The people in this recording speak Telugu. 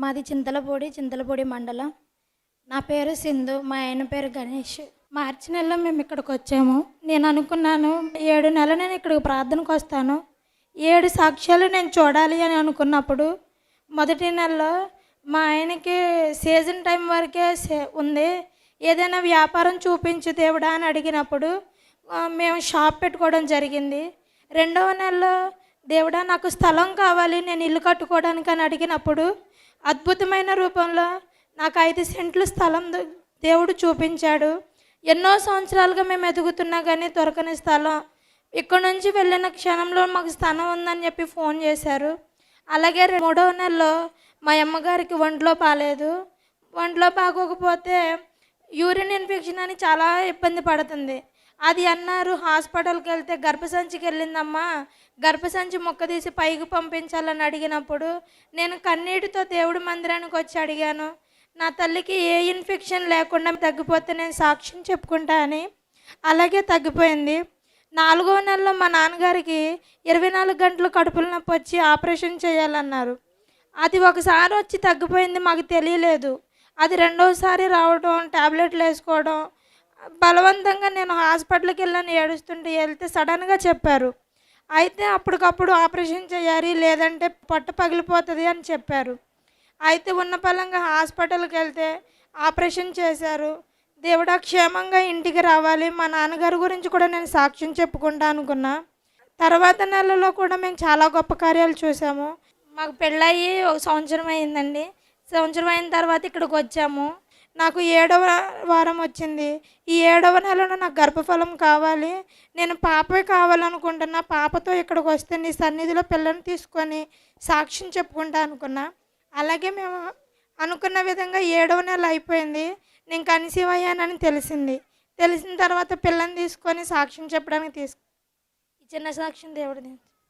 మాది చింతలపూడి మండలం. నా పేరు సింధు, మా ఆయన పేరు గణేష్. మార్చి నెలలో మేము ఇక్కడికి వచ్చాము. నేను అనుకున్నాను 7 నెలలు నేను ఇక్కడికి ప్రార్థనకు వస్తాను, 7 సాక్ష్యాలు నేను చూడాలి అని అనుకున్నప్పుడు మొదటి నెలలో మా ఆయనకి సీజన్ టైం వరకే ఉంది, ఏదైనా వ్యాపారం చూపించు దేవుడా అని అడిగినప్పుడు మేము షాప్ పెట్టుకోవడం జరిగింది. రెండవ నెలలో దేవుడా నాకు స్థలం కావాలి, నేను ఇల్లు కట్టుకోవడానికి అని అడిగినప్పుడు అద్భుతమైన రూపంలో నాకు 5 సెంట్లు స్థలం దేవుడు చూపించాడు. ఎన్నో సంవత్సరాలుగా మేము ఎదుగుతున్నా కానీ దొరకని స్థలం. ఇక్కడ నుంచి వెళ్ళిన క్షణంలో మాకు స్థలం ఉందని చెప్పి ఫోన్ చేశారు. అలాగే 3వ నెలలో మా అమ్మగారికి ఒంట్లో బాగాలేదు. ఒంట్లో బాగోకపోతే యూరిన్ ఇన్ఫెక్షన్ అని చాలా ఇబ్బంది పడుతుంది. అది అన్నారు, హాస్పిటల్కి వెళ్తే గర్భసంచికి వెళ్ళిందమ్మా, గర్భసంచి మొక్క తీసి పైకి పంపించాలని అడిగినప్పుడు నేను కన్నీటితో దేవుడి మందిరానికి వచ్చి అడిగాను, నా తల్లికి ఏ ఇన్ఫెక్షన్ లేకుండా తగ్గిపోతే నేను సాక్ష్యం చెప్పుకుంటా అని. అలాగే తగ్గిపోయింది. 4వ నెలలో మా నాన్నగారికి 24 గంటలు కడుపుల నొప్పి వచ్చి ఆపరేషన్ చేయాలన్నారు. అది ఒకసారి వచ్చి తగ్గిపోయింది, మాకు తెలియలేదు. అది రెండోసారి రావడం, ట్యాబ్లెట్లు వేసుకోవడం, బలవంతంగా నేను హాస్పిటల్కి వెళ్ళని ఏడుస్తుంటే వెళ్తే సడన్గా చెప్పారు, అయితే అప్పటికప్పుడు ఆపరేషన్ చేయాలి లేదంటే పొట్ట పగిలిపోతుంది అని చెప్పారు. అయితే ఉన్న పలంగా హాస్పిటల్కి వెళ్తే ఆపరేషన్ చేశారు. దేవుడా క్షేమంగా ఇంటికి రావాలి, మా నాన్నగారి గురించి కూడా నేను సాక్ష్యం చెప్పుకుంటా అనుకున్నా. తర్వాత నెలలో కూడా మేము చాలా గొప్ప కార్యాలు చూసాము. మాకు పెళ్ళయి 1 సంవత్సరం అయిందండి. సంవత్సరం అయిన తర్వాత ఇక్కడికి వచ్చాము. నాకు 7వ వారం వచ్చింది. ఈ 7వ నెలలో నాకు గర్భఫలం కావాలి, నేను పాపే కావాలనుకుంటున్నా, పాపతో ఇక్కడికి వస్తే నీ సన్నిధిలో పిల్లని తీసుకొని సాక్ష్యం చెప్పుకుంటా అనుకున్నా. అలాగే మేము అనుకున్న విధంగా 7వ నెల అయిపోయింది. నేను కన్సీవ్ అయ్యానని తెలిసింది. తెలిసిన తర్వాత పిల్లని తీసుకొని సాక్ష్యం చెప్పడానికి ఈ చిన్న సాక్ష్యం దేవుడిది.